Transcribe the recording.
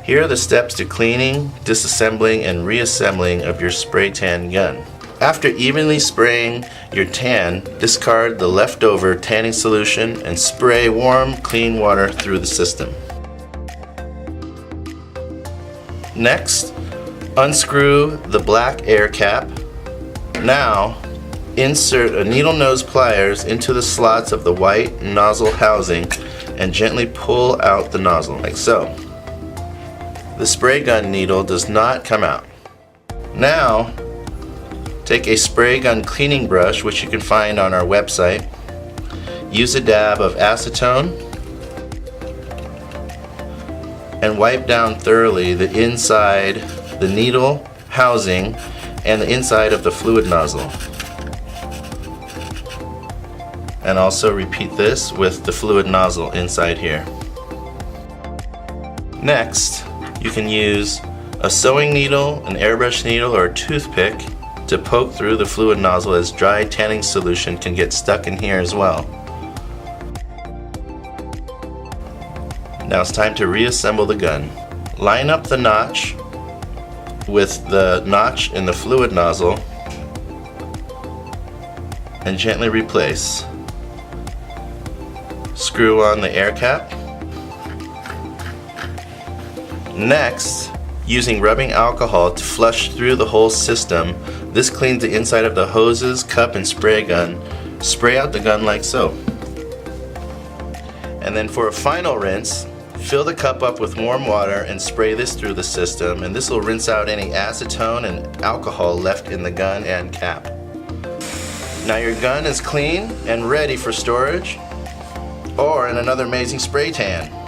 Here are the steps to cleaning, disassembling, and reassembling of your spray tan gun. After evenly spraying your tan, discard the leftover tanning solution and spray warm, clean water through the system. Next, unscrew the black air cap. Now, insert a needle nose pliers into the slots of the white nozzle housing and gently pull out the nozzle, like so. The spray gun needle does not come out. Now, take a spray gun cleaning brush, which you can find on our website. Use a dab of acetone and wipe down thoroughly the inside, the needle housing, and the inside of the fluid nozzle. And also repeat this with the fluid nozzle inside here. Next, you can use a sewing needle, an airbrush needle, or a toothpick to poke through the fluid nozzle, as dry tanning solution can get stuck in here as well. Now it's time to reassemble the gun. Line up the notch with the notch in the fluid nozzle and gently replace. Screw on the air cap. Next, using rubbing alcohol to flush through the whole system, this cleans the inside of the hoses, cup, and spray gun. Spray out the gun like so. And then for a final rinse, fill the cup up with warm water and spray this through the system, and this will rinse out any acetone and alcohol left in the gun and cap. Now your gun is clean and ready for storage or in another amazing spray tan.